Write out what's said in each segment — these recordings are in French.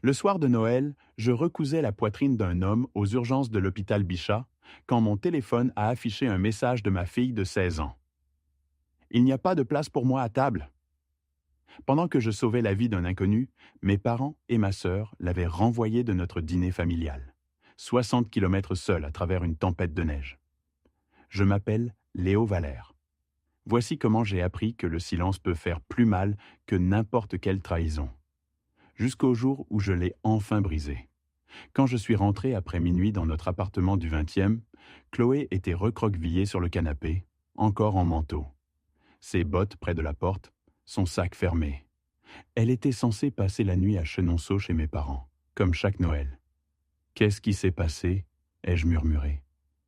Le soir de Noël, je recousais la poitrine d'un homme aux urgences de l'hôpital Bichat quand mon téléphone a affiché un message de ma fille de 16 ans. Il n'y a pas de place pour moi à table. Pendant que je sauvais la vie d'un inconnu, mes parents et ma sœur l'avaient renvoyé de notre dîner familial. 60 kilomètres seul à travers une tempête de neige. Je m'appelle Léo Valère. Voici comment j'ai appris que le silence peut faire plus mal que n'importe quelle trahison. Jusqu'au jour où je l'ai enfin brisé. Quand je suis rentré après minuit dans notre appartement du 20e, Chloé était recroquevillée sur le canapé, encore en manteau. Ses bottes près de la porte, son sac fermé. Elle était censée passer la nuit à Chenonceau chez mes parents, comme chaque Noël. « Qu'est-ce qui s'est passé ?» ai-je murmuré.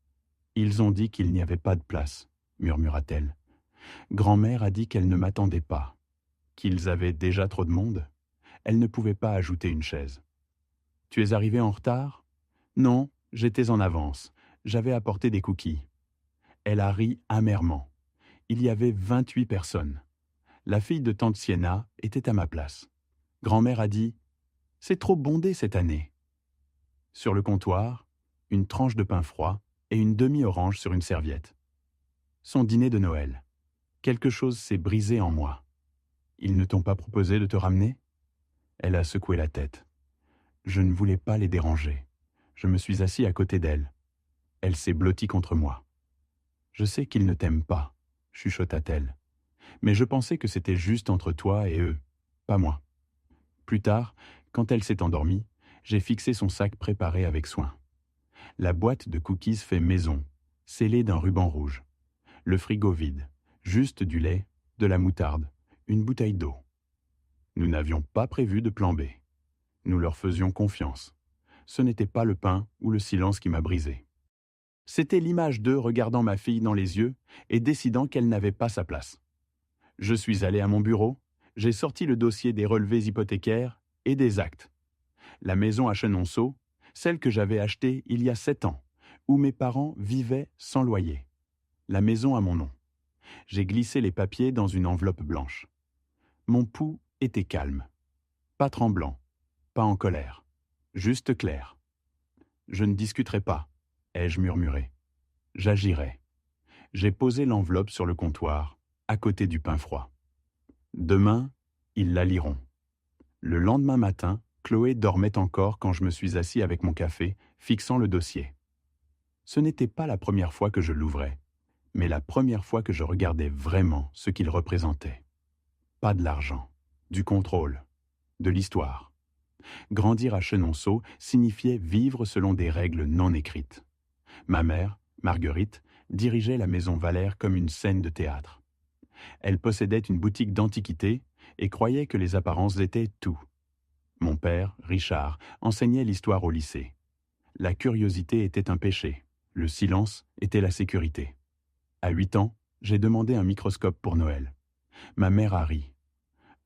« Ils ont dit qu'il n'y avait pas de place, » murmura-t-elle. « Grand-mère a dit qu'elle ne m'attendait pas, qu'ils avaient déjà trop de monde. Elle ne pouvait pas ajouter une chaise. »« Tu es arrivé en retard ?»« Non, j'étais en avance. J'avais apporté des cookies. » Elle a ri amèrement. Il y avait 28 personnes. La fille de tante Sienna était à ma place. Grand-mère a dit « C'est trop bondé cette année. » Sur le comptoir, une tranche de pain froid et une demi-orange sur une serviette. Son dîner de Noël. Quelque chose s'est brisé en moi. Ils ne t'ont pas proposé de te ramener ? Elle a secoué la tête. Je ne voulais pas les déranger. Je me suis assis à côté d'elle. Elle s'est blottie contre moi. Je sais qu'ils ne t'aiment pas, chuchota-t-elle. Mais je pensais que c'était juste entre toi et eux, pas moi. Plus tard, quand elle s'est endormie, j'ai fixé son sac préparé avec soin. La boîte de cookies fait maison, scellée d'un ruban rouge. Le frigo vide, juste du lait, de la moutarde, une bouteille d'eau. Nous n'avions pas prévu de plan B. Nous leur faisions confiance. Ce n'était pas le pain ou le silence qui m'a brisé. C'était l'image d'eux regardant ma fille dans les yeux et décidant qu'elle n'avait pas sa place. Je suis allé à mon bureau, j'ai sorti le dossier des relevés hypothécaires et des actes. La maison à Chenonceau, celle que j'avais achetée il y a 7 ans, où mes parents vivaient sans loyer. La maison à mon nom. J'ai glissé les papiers dans une enveloppe blanche. Mon pouls était calme. Pas tremblant, pas en colère, juste clair. Je ne discuterai pas, ai-je murmuré. J'agirai. J'ai posé l'enveloppe sur le comptoir, à côté du pain froid. Demain, ils la liront. Le lendemain matin, Chloé dormait encore quand je me suis assis avec mon café, fixant le dossier. Ce n'était pas la première fois que je l'ouvrais, mais la première fois que je regardais vraiment ce qu'il représentait. Pas de l'argent, du contrôle, de l'histoire. Grandir à Chenonceau signifiait vivre selon des règles non écrites. Ma mère, Marguerite, dirigeait la maison Valère comme une scène de théâtre. Elle possédait une boutique d'antiquités et croyait que les apparences étaient tout. Mon père, Richard, enseignait l'histoire au lycée. La curiosité était un péché, le silence était la sécurité. À 8 ans, j'ai demandé un microscope pour Noël. Ma mère a ri.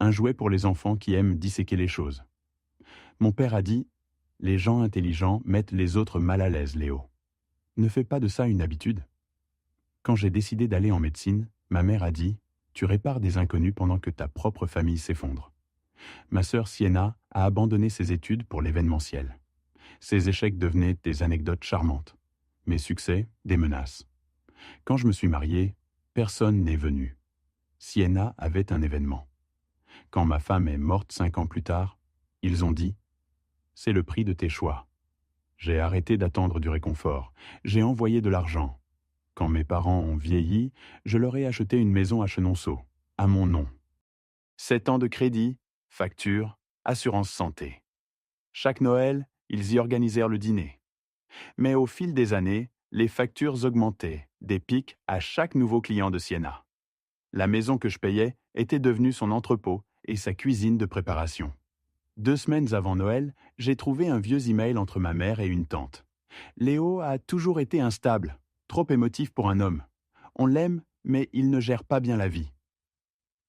Un jouet pour les enfants qui aiment disséquer les choses. Mon père a dit « Les gens intelligents mettent les autres mal à l'aise, Léo. Ne fais pas de ça une habitude. » Quand j'ai décidé d'aller en médecine, ma mère a dit « Tu répares des inconnus pendant que ta propre famille s'effondre. » Ma sœur Sienna a abandonné ses études pour l'événementiel. Ses échecs devenaient des anecdotes charmantes. Mes succès, des menaces. Quand je me suis marié, personne n'est venu. Sienna avait un événement. Quand ma femme est morte 5 ans plus tard, ils ont dit « C'est le prix de tes choix. » J'ai arrêté d'attendre du réconfort. J'ai envoyé de l'argent. Quand mes parents ont vieilli, je leur ai acheté une maison à Chenonceau, à mon nom. 7 ans de crédit, facture, assurance santé. Chaque Noël, ils y organisèrent le dîner. Mais au fil des années, les factures augmentaient, des pics à chaque nouveau client de Sienna. La maison que je payais était devenue son entrepôt et sa cuisine de préparation. 2 semaines avant Noël, j'ai trouvé un vieux email entre ma mère et une tante. Léo a toujours été instable, trop émotif pour un homme. On l'aime, mais il ne gère pas bien la vie.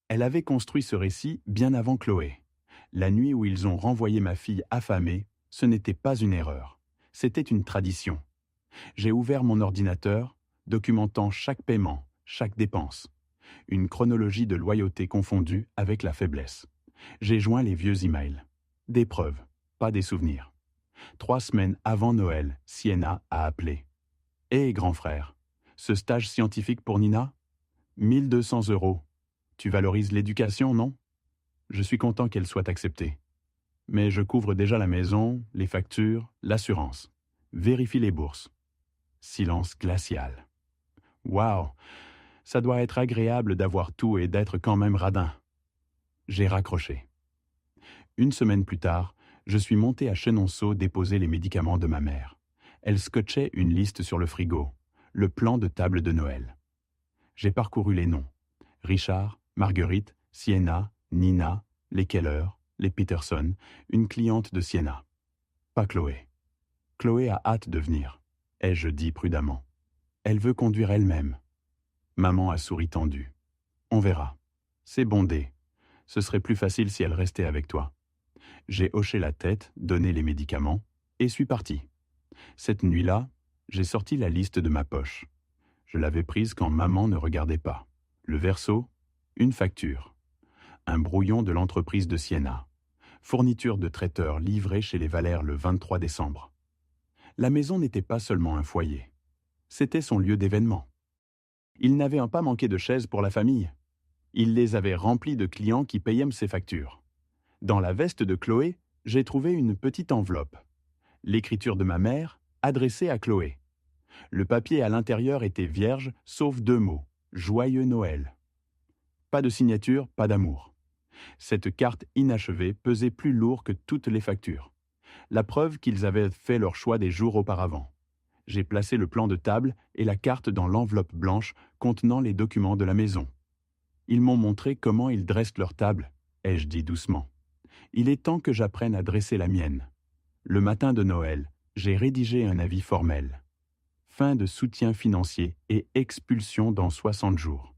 Elle avait construit ce récit bien avant Chloé. La nuit où ils ont renvoyé ma fille affamée, ce n'était pas une erreur. C'était une tradition. J'ai ouvert mon ordinateur, documentant chaque paiement, chaque dépense. Une chronologie de loyauté confondue avec la faiblesse. J'ai joint les vieux emails. Des preuves. pas des souvenirs. 3 semaines avant Noël, Sienna a appelé. Hé, grand frère, ce stage scientifique pour Nina? 1 200 €. Tu valorises l'éducation, non? Je suis content qu'elle soit acceptée. Mais je couvre déjà la maison, les factures, l'assurance. Vérifie les bourses. Silence glacial. Waouh, ça doit être agréable d'avoir tout et d'être quand même radin. J'ai raccroché. 1 semaine plus tard, je suis monté à Chenonceau déposer les médicaments de ma mère. Elle scotchait une liste sur le frigo, le plan de table de Noël. J'ai parcouru les noms. Richard, Marguerite, Sienna, Nina, les Keller, les Peterson, une cliente de Sienna. Pas Chloé. Chloé a hâte de venir, ai-je dit prudemment. Elle veut conduire elle-même. Maman a souri tendu. On verra. C'est bondé. Ce serait plus facile si elle restait avec toi. J'ai hoché la tête, donné les médicaments, et suis parti. Cette nuit-là, j'ai sorti la liste de ma poche. Je l'avais prise quand maman ne regardait pas. Le verso, une facture. Un brouillon de l'entreprise de Sienna. Fourniture de traiteur livrée chez les Valères le 23 décembre. La maison n'était pas seulement un foyer. C'était son lieu d'événement. Il n'avait pas manqué de chaises pour la famille. Il les avait remplies de clients qui payaient ses factures. Dans la veste de Chloé, j'ai trouvé une petite enveloppe. L'écriture de ma mère, adressée à Chloé. Le papier à l'intérieur était vierge, sauf 2 mots. Joyeux Noël. Pas de signature, pas d'amour. Cette carte inachevée pesait plus lourd que toutes les factures. La preuve qu'ils avaient fait leur choix des jours auparavant. J'ai placé le plan de table et la carte dans l'enveloppe blanche contenant les documents de la maison. Ils m'ont montré comment ils dressent leur table, ai-je dit doucement. Il est temps que j'apprenne à dresser la mienne. Le matin de Noël, j'ai rédigé un avis formel. Fin de soutien financier et expulsion dans 60 jours.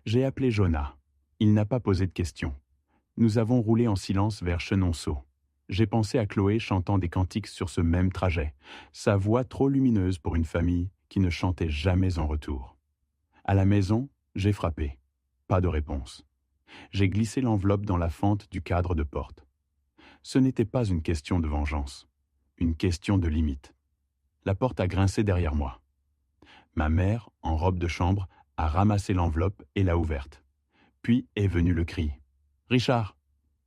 J'ai appelé Jonah. Il n'a pas posé de questions. Nous avons roulé en silence vers Chenonceau. J'ai pensé à Chloé chantant des cantiques sur ce même trajet, sa voix trop lumineuse pour une famille qui ne chantait jamais en retour. À la maison, j'ai frappé. Pas de réponse. J'ai glissé l'enveloppe dans la fente du cadre de porte. Ce n'était pas une question de vengeance, une question de limite. La porte a grincé derrière moi. Ma mère, en robe de chambre, a ramassé l'enveloppe et l'a ouverte. Puis est venu le cri. « Richard,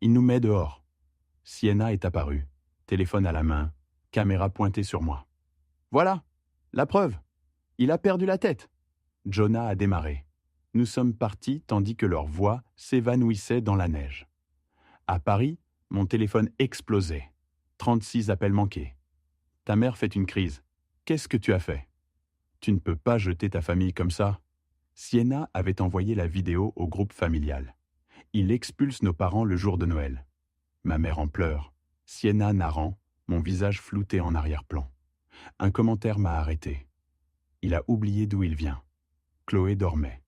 il nous met dehors !» Sienna est apparue, téléphone à la main, caméra pointée sur moi. « Voilà, la preuve. Il a perdu la tête. » Jonah a démarré. Nous sommes partis tandis que leur voix s'évanouissait dans la neige. À Paris, mon téléphone explosait. 36 appels manqués. Ta mère fait une crise. Qu'est-ce que tu as fait? Tu ne peux pas jeter ta famille comme ça. Sienna avait envoyé la vidéo au groupe familial. Il expulse nos parents le jour de Noël. Ma mère en pleurs. Sienna narrant, mon visage flouté en arrière-plan. Un commentaire m'a arrêté. Il a oublié d'où il vient. Chloé dormait.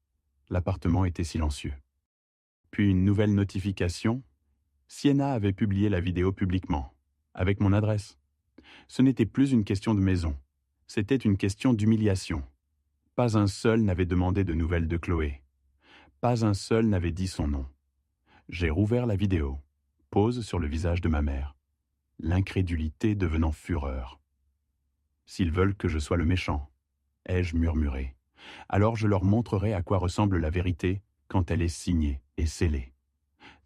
L'appartement était silencieux. Puis une nouvelle notification. Sienna avait publié la vidéo publiquement, avec mon adresse. Ce n'était plus une question de maison. C'était une question d'humiliation. Pas un seul n'avait demandé de nouvelles de Chloé. Pas un seul n'avait dit son nom. J'ai rouvert la vidéo. Pause sur le visage de ma mère. L'incrédulité devenant fureur. S'ils veulent que je sois le méchant, ai-je murmuré. Alors je leur montrerai à quoi ressemble la vérité quand elle est signée et scellée.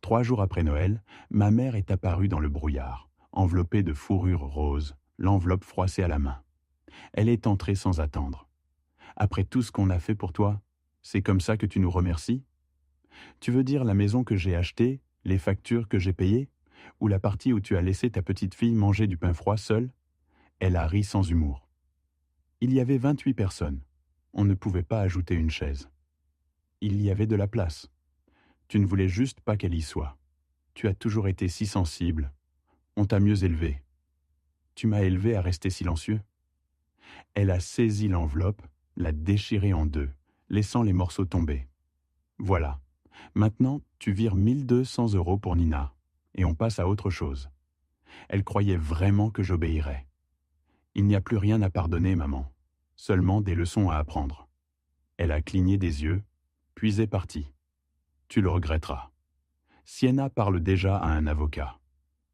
3 jours après Noël, ma mère est apparue dans le brouillard, enveloppée de fourrure rose, l'enveloppe froissée à la main. Elle est entrée sans attendre. « Après tout ce qu'on a fait pour toi, c'est comme ça que tu nous remercies? Tu veux dire la maison que j'ai achetée, les factures que j'ai payées, ou la partie où tu as laissé ta petite fille manger du pain froid seule ?» Elle a ri sans humour. Il y avait 28 personnes. On ne pouvait pas ajouter une chaise. Il y avait de la place. Tu ne voulais juste pas qu'elle y soit. Tu as toujours été si sensible. On t'a mieux élevé. Tu m'as élevé à rester silencieux. Elle a saisi l'enveloppe, l'a déchirée en 2, laissant les morceaux tomber. Voilà. Maintenant, tu vires 1200 € pour Nina, et on passe à autre chose. Elle croyait vraiment que j'obéirais. Il n'y a plus rien à pardonner, maman. Seulement des leçons à apprendre. Elle a cligné des yeux, puis est partie. Tu le regretteras. Sienna parle déjà à un avocat.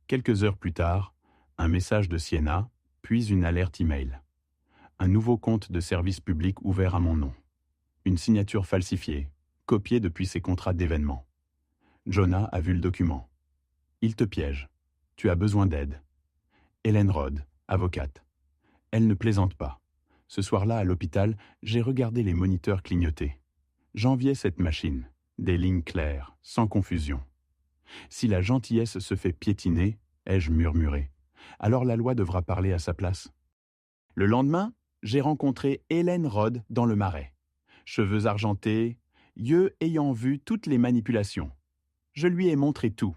Quelques heures plus tard, Un message de Sienna, puis une alerte email. Un nouveau compte de service public ouvert à mon nom. Une signature falsifiée, copiée depuis ses contrats d'événements. Jonah a vu le document. Il te piège. Tu as besoin d'aide. Hélène Rod, avocate. Elle ne plaisante pas. Ce soir-là, à l'hôpital, j'ai regardé les moniteurs clignoter. J'enviais cette machine. Des lignes claires, sans confusion. Si la gentillesse se fait piétiner, ai-je murmuré, alors la loi devra parler à sa place. Le lendemain, j'ai rencontré Hélène Rod dans le Marais. Cheveux argentés, yeux ayant vu toutes les manipulations. Je lui ai montré tout.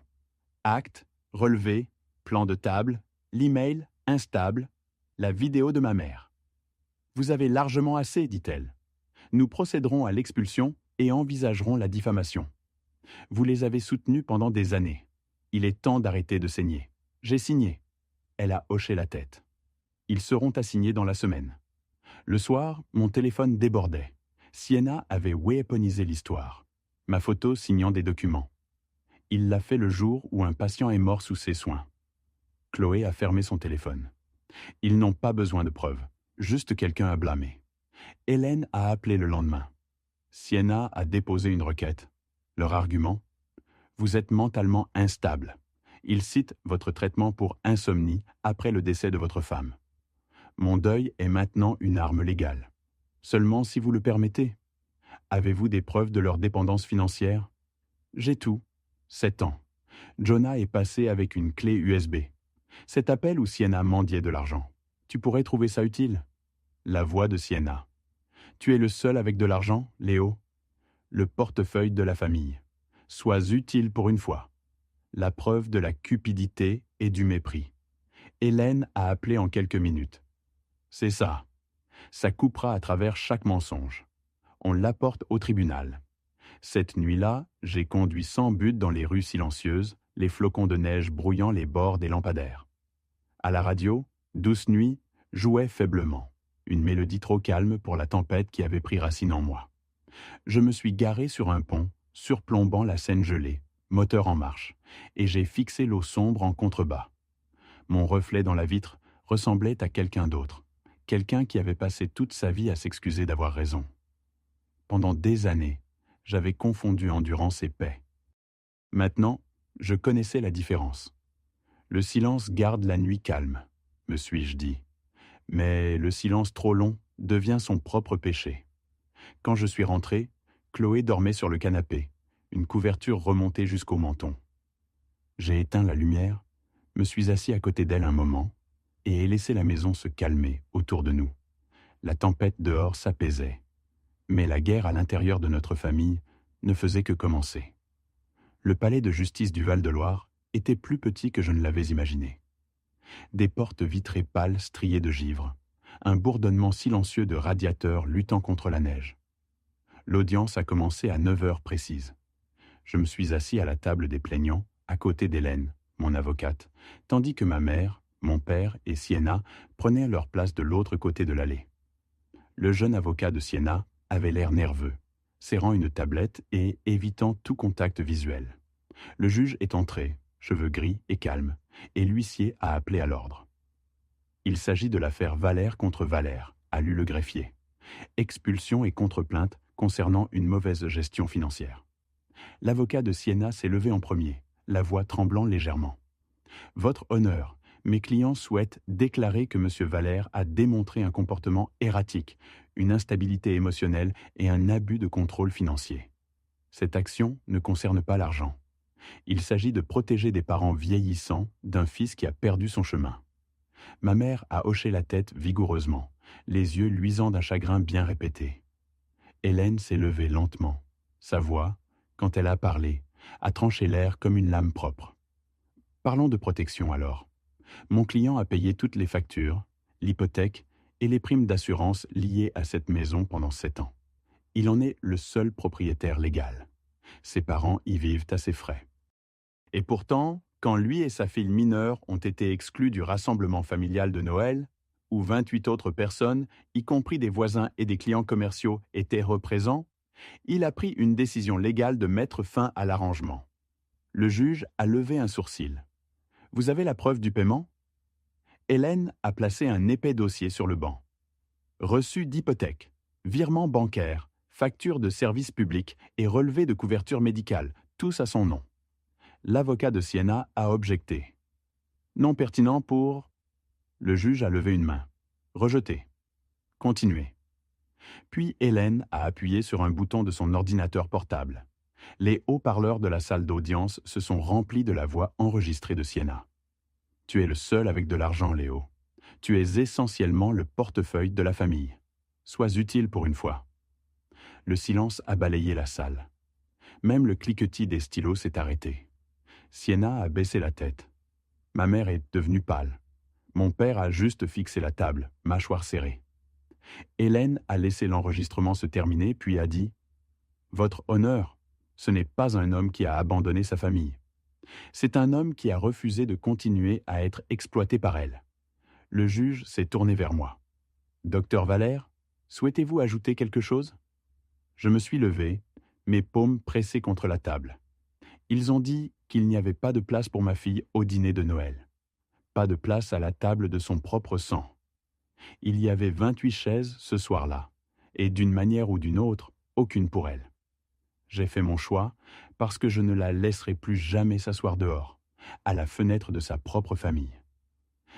Actes, relevés, plan de table, l'email instable, la vidéo de ma mère. Vous avez largement assez, dit-elle. Nous procéderons à l'expulsion et envisagerons la diffamation. Vous les avez soutenus pendant des années. Il est temps d'arrêter de saigner. J'ai signé. Elle a hoché la tête. Ils seront assignés dans la semaine. Le soir, mon téléphone débordait. Sienna avait weaponisé l'histoire. Ma photo signant des documents. Il l'a fait le jour où un patient est mort sous ses soins. Chloé a fermé son téléphone. Ils n'ont pas besoin de preuves, juste quelqu'un à blâmer. Hélène a appelé le lendemain. Sienna a déposé une requête. Leur argument ? Vous êtes mentalement instable. Ils citent votre traitement pour insomnie après le décès de votre femme. Mon deuil est maintenant une arme légale. Seulement si vous le permettez. Avez-vous des preuves de leur dépendance financière ? J'ai tout. 7 ans. Jonah est passé avec une clé USB. Cet appel où Sienna mendiait de l'argent. Tu pourrais trouver ça utile ? La voix de Sienna. Tu es le seul avec de l'argent, Léo ? Le portefeuille de la famille. Sois utile pour une fois. La preuve de la cupidité et du mépris. Hélène a appelé en quelques minutes. C'est ça. Ça coupera à travers chaque mensonge. On l'apporte au tribunal. Cette nuit-là, j'ai conduit sans but dans les rues silencieuses, les flocons de neige brouillant les bords des lampadaires. À la radio, Douce Nuit jouait faiblement, une mélodie trop calme pour la tempête qui avait pris racine en moi. Je me suis garé sur un pont, surplombant la Seine gelée, moteur en marche, et j'ai fixé l'eau sombre en contrebas. Mon reflet dans la vitre ressemblait à quelqu'un d'autre, quelqu'un qui avait passé toute sa vie à s'excuser d'avoir raison. Pendant des années, j'avais confondu endurance et paix. Maintenant, je connaissais la différence. Le silence garde la nuit calme, me suis-je dit. Mais le silence trop long devient son propre péché. Quand je suis rentré, Chloé dormait sur le canapé, une couverture remontée jusqu'au menton. J'ai éteint la lumière, me suis assis à côté d'elle un moment et ai laissé la maison se calmer autour de nous. La tempête dehors s'apaisait, mais la guerre à l'intérieur de notre famille ne faisait que commencer. Le palais de justice du Val-de-Loire était plus petit que je ne l'avais imaginé. Des portes vitrées pâles striées de givre, un bourdonnement silencieux de radiateurs luttant contre la neige. L'audience a commencé à 9 heures précises. Je me suis assis à la table des plaignants, à côté d'Hélène, mon avocate, tandis que ma mère, mon père et Sienna prenaient leur place de l'autre côté de l'allée. Le jeune avocat de Sienna avait l'air nerveux, serrant une tablette et évitant tout contact visuel. Le juge est entré, cheveux gris et calme, et l'huissier a appelé à l'ordre. Il s'agit de l'affaire Valère contre Valère, a lu le greffier. Expulsion et contre-plainte concernant une mauvaise gestion financière. L'avocat de Sienna s'est levé en premier, la voix tremblant légèrement. « Votre honneur, mes clients souhaitent déclarer que M. Valère a démontré un comportement erratique, une instabilité émotionnelle et un abus de contrôle financier. Cette action ne concerne pas l'argent. Il s'agit de protéger des parents vieillissants d'un fils qui a perdu son chemin. » Ma mère a hoché la tête vigoureusement, les yeux luisants d'un chagrin bien répété. Hélène s'est levée lentement. Sa voix, quand elle a parlé, a tranché l'air comme une lame propre. Parlons de protection alors. Mon client a payé toutes les factures, l'hypothèque et les primes d'assurance liées à cette maison pendant 7 ans. Il en est le seul propriétaire légal. Ses parents y vivent à ses frais. Et pourtant, quand lui et sa fille mineure ont été exclus du rassemblement familial de Noël, où 28 autres personnes, y compris des voisins et des clients commerciaux, étaient représents, il a pris une décision légale de mettre fin à l'arrangement. Le juge a levé un sourcil. « Vous avez la preuve du paiement » Hélène a placé un épais dossier sur le banc. Reçu d'hypothèque, virement bancaire, facture de service public et relevé de couverture médicale, tous à son nom. L'avocat de Siena a objecté. Non pertinent pour... Le juge a levé une main. Rejeté. Continuez. Puis Hélène a appuyé sur un bouton de son ordinateur portable. Les haut-parleurs de la salle d'audience se sont remplis de la voix enregistrée de Siena. Tu es le seul avec de l'argent, Léo. Tu es essentiellement le portefeuille de la famille. Sois utile pour une fois. Le silence a balayé la salle. Même le cliquetis des stylos s'est arrêté. Siena a baissé la tête. Ma mère est devenue pâle. Mon père a juste fixé la table, mâchoire serrée. Hélène a laissé l'enregistrement se terminer, puis a dit « Votre honneur, ce n'est pas un homme qui a abandonné sa famille. C'est un homme qui a refusé de continuer à être exploité par elle. » Le juge s'est tourné vers moi. « Docteur Valère, souhaitez-vous ajouter quelque chose ?» Je me suis levé, mes paumes pressées contre la table. Ils ont dit qu'il n'y avait pas de place pour ma fille au dîner de Noël. Pas de place à la table de son propre sang. Il y avait 28 chaises ce soir-là, et d'une manière ou d'une autre, aucune pour elle. J'ai fait mon choix parce que je ne la laisserai plus jamais s'asseoir dehors, à la fenêtre de sa propre famille.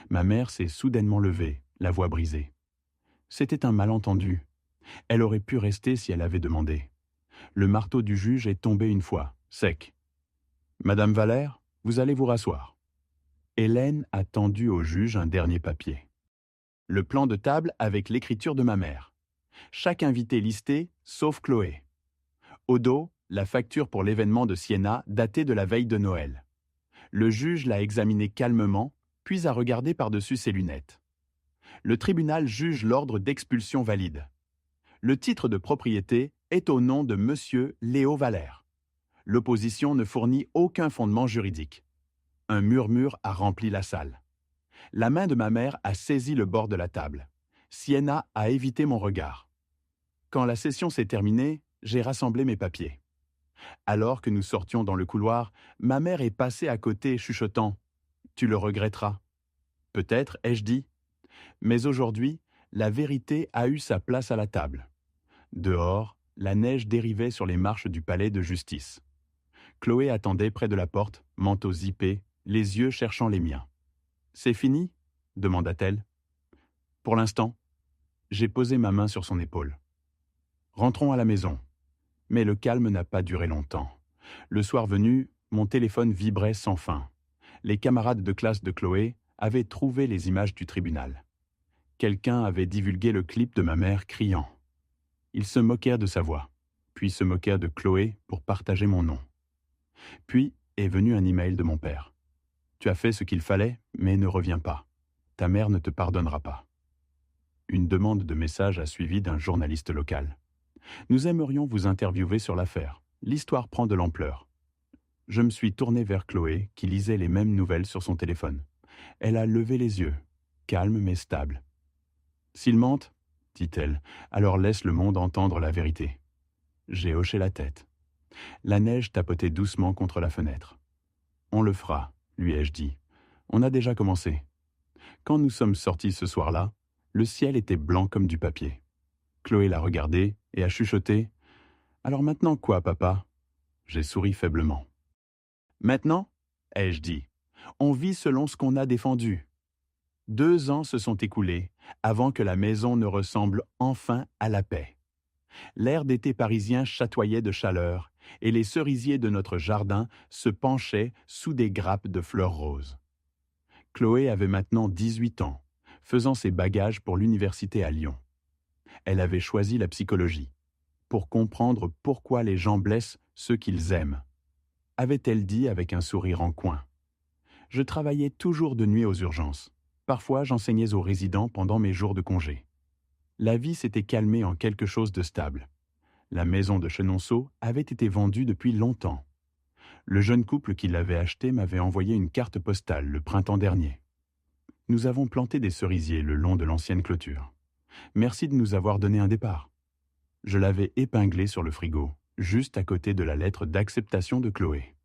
Ma mère s'est soudainement levée, la voix brisée. C'était un malentendu. Elle aurait pu rester si elle avait demandé. Le marteau du juge est tombé une fois, sec. « Madame Valère, vous allez vous rasseoir. » Hélène a tendu au juge un dernier papier. Le plan de table avec l'écriture de ma mère. Chaque invité listé, sauf Chloé. Au dos, la facture pour l'événement de Siena datée de la veille de Noël. Le juge l'a examinée calmement, puis a regardé par-dessus ses lunettes. Le tribunal juge l'ordre d'expulsion valide. Le titre de propriété est au nom de Monsieur Léo Valère. L'opposition ne fournit aucun fondement juridique. Un murmure a rempli la salle. La main de ma mère a saisi le bord de la table. Siena a évité mon regard. Quand la session s'est terminée, j'ai rassemblé mes papiers. Alors que nous sortions dans le couloir, ma mère est passée à côté chuchotant « Tu le regretteras ». Peut-être, ai-je dit. Mais aujourd'hui, la vérité a eu sa place à la table. Dehors, la neige dérivait sur les marches du palais de justice. Chloé attendait près de la porte, manteau zippé, les yeux cherchant les miens. « C'est fini ?» demanda-t-elle. « Pour l'instant. » J'ai posé ma main sur son épaule. « Rentrons à la maison. » Mais le calme n'a pas duré longtemps. Le soir venu, mon téléphone vibrait sans fin. Les camarades de classe de Chloé avaient trouvé les images du tribunal. Quelqu'un avait divulgué le clip de ma mère criant. Ils se moquèrent de sa voix, puis se moquèrent de Chloé pour partager mon nom. Puis est venu un email de mon père. « Tu as fait ce qu'il fallait, mais ne reviens pas. Ta mère ne te pardonnera pas. » Une demande de message a suivi d'un journaliste local. « Nous aimerions vous interviewer sur l'affaire. L'histoire prend de l'ampleur. » Je me suis tourné vers Chloé, qui lisait les mêmes nouvelles sur son téléphone. Elle a levé les yeux, calme mais stable. « S'il mente, dit-elle, alors laisse le monde entendre la vérité. » J'ai hoché la tête. La neige tapotait doucement contre la fenêtre. « On le fera, lui ai-je dit. On a déjà commencé. » Quand nous sommes sortis ce soir-là, le ciel était blanc comme du papier. Chloé l'a regardé et a chuchoté « Alors maintenant quoi, papa ?» J'ai souri faiblement. « Maintenant, ai-je dit, on vit selon ce qu'on a défendu. 2 ans se sont écoulés avant que la maison ne ressemble enfin à la paix. L'air d'été parisien chatoyait de chaleur et les cerisiers de notre jardin se penchaient sous des grappes de fleurs roses. Chloé avait maintenant 18 ans, faisant ses bagages pour l'université à Lyon. Elle avait choisi la psychologie, pour comprendre pourquoi les gens blessent ceux qu'ils aiment. Avait-elle dit avec un sourire en coin. Je travaillais toujours de nuit aux urgences. Parfois, j'enseignais aux résidents pendant mes jours de congé. La vie s'était calmée en quelque chose de stable. La maison de Chenonceau avait été vendue depuis longtemps. Le jeune couple qui l'avait achetée m'avait envoyé une carte postale le printemps dernier. Nous avons planté des cerisiers le long de l'ancienne clôture. Merci de nous avoir donné un départ. Je l'avais épinglé sur le frigo, juste à côté de la lettre d'acceptation de Chloé.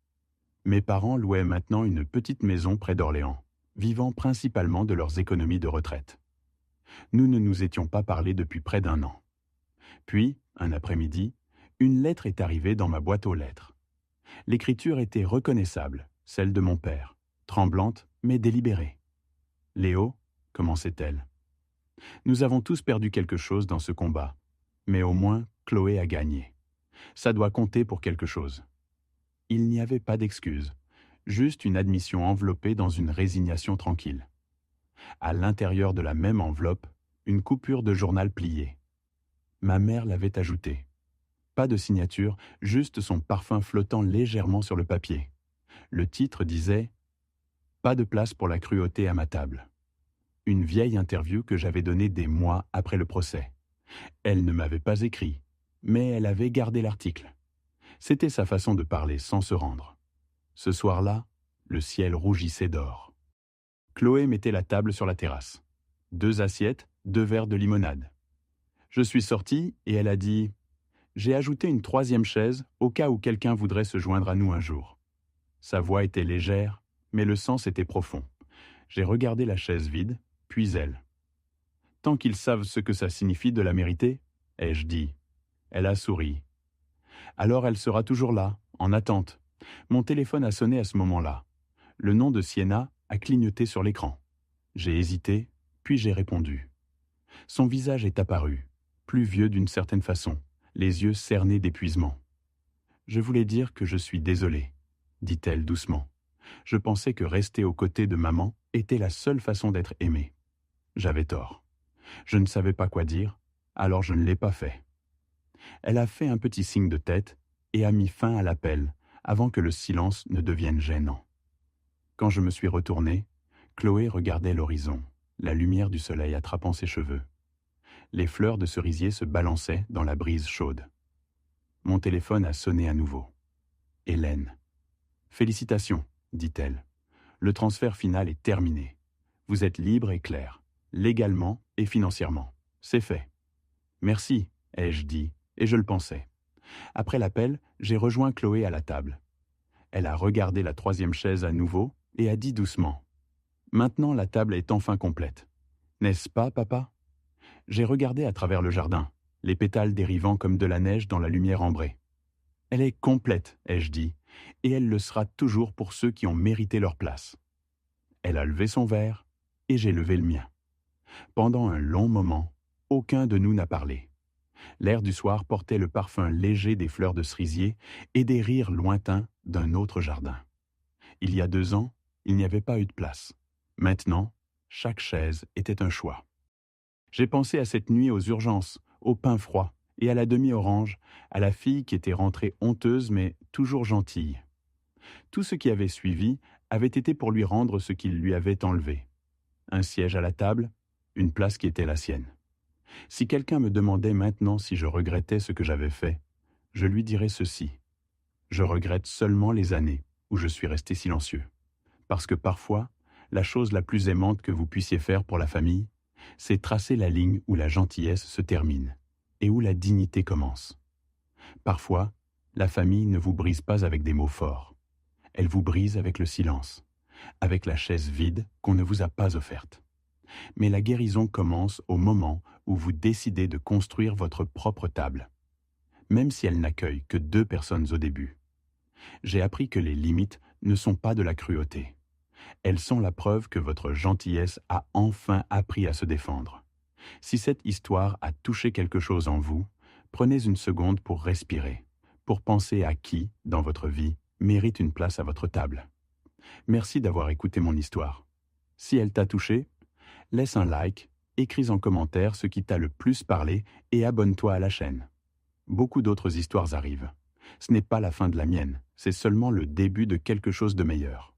Mes parents louaient maintenant une petite maison près d'Orléans, vivant principalement de leurs économies de retraite. Nous ne nous étions pas parlé depuis près d'un an. Puis, un après-midi, une lettre est arrivée dans ma boîte aux lettres. L'écriture était reconnaissable, celle de mon père, tremblante mais délibérée. « Léo », commençait-elle. « Nous avons tous perdu quelque chose dans ce combat, mais au moins Chloé a gagné. Ça doit compter pour quelque chose. » Il n'y avait pas d'excuse, juste une admission enveloppée dans une résignation tranquille. À l'intérieur de la même enveloppe, une coupure de journal pliée. Ma mère l'avait ajoutée. Pas de signature, juste son parfum flottant légèrement sur le papier. Le titre disait « Pas de place pour la cruauté à ma table ». Une vieille interview que j'avais donnée des mois après le procès. Elle ne m'avait pas écrit, mais elle avait gardé l'article. C'était sa façon de parler sans se rendre. Ce soir-là, le ciel rougissait d'or. Chloé mettait la table sur la terrasse. 2 assiettes, 2 verres de limonade. Je suis sorti et elle a dit « J'ai ajouté une 3e chaise au cas où quelqu'un voudrait se joindre à nous un jour. » Sa voix était légère, mais le sens était profond. J'ai regardé la chaise vide, puis elle. « Tant qu'ils savent ce que ça signifie de la mériter, ai-je dit. Elle a souri. Alors elle sera toujours là, en attente. Mon téléphone a sonné à ce moment-là. Le nom de Sienna a clignoté sur l'écran. J'ai hésité, puis j'ai répondu. Son visage est apparu, plus vieux d'une certaine façon, les yeux cernés d'épuisement. « Je voulais dire que je suis désolée, » dit-elle doucement. Je pensais que rester aux côtés de maman était la seule façon d'être aimée. J'avais tort. Je ne savais pas quoi dire, alors je ne l'ai pas fait. Elle a fait un petit signe de tête et a mis fin à l'appel avant que le silence ne devienne gênant. Quand je me suis retourné, Chloé regardait l'horizon, la lumière du soleil attrapant ses cheveux. Les fleurs de cerisier se balançaient dans la brise chaude. Mon téléphone a sonné à nouveau. Hélène. « Félicitations, » dit-elle. « Le transfert final est terminé. Vous êtes libre et clair, légalement et financièrement. C'est fait. »« Merci, » ai-je dit, et je le pensais. Après l'appel, j'ai rejoint Chloé à la table. Elle a regardé la 3e chaise à nouveau et a dit doucement « Maintenant la table est enfin complète. N'est-ce pas, papa ?» J'ai regardé à travers le jardin, les pétales dérivant comme de la neige dans la lumière ambrée. « Elle est complète, » ai-je dit, « et elle le sera toujours pour ceux qui ont mérité leur place. » Elle a levé son verre et j'ai levé le mien. Pendant un long moment, aucun de nous n'a parlé. L'air du soir portait le parfum léger des fleurs de cerisier et des rires lointains d'un autre jardin. Il y a 2 ans, il n'y avait pas eu de place. Maintenant, chaque chaise était un choix. J'ai pensé à cette nuit aux urgences, au pain froid et à la demi-orange, à la fille qui était rentrée honteuse mais toujours gentille. Tout ce qui avait suivi avait été pour lui rendre ce qu'il lui avait enlevé. Un siège à la table, une place qui était la sienne. Si quelqu'un me demandait maintenant si je regrettais ce que j'avais fait, je lui dirais ceci. Je regrette seulement les années où je suis resté silencieux. Parce que parfois, la chose la plus aimante que vous puissiez faire pour la famille, c'est tracer la ligne où la gentillesse se termine et où la dignité commence. Parfois, la famille ne vous brise pas avec des mots forts. Elle vous brise avec le silence, avec la chaise vide qu'on ne vous a pas offerte. Mais la guérison commence au moment où vous décidez de construire votre propre table, même si elle n'accueille que 2 personnes au début. J'ai appris que les limites ne sont pas de la cruauté. Elles sont la preuve que votre gentillesse a enfin appris à se défendre. Si cette histoire a touché quelque chose en vous, prenez une seconde pour respirer, pour penser à qui, dans votre vie, mérite une place à votre table. Merci d'avoir écouté mon histoire. Si elle t'a touché, laisse un like, écris en commentaire ce qui t'a le plus parlé et abonne-toi à la chaîne. Beaucoup d'autres histoires arrivent. Ce n'est pas la fin de la mienne, c'est seulement le début de quelque chose de meilleur.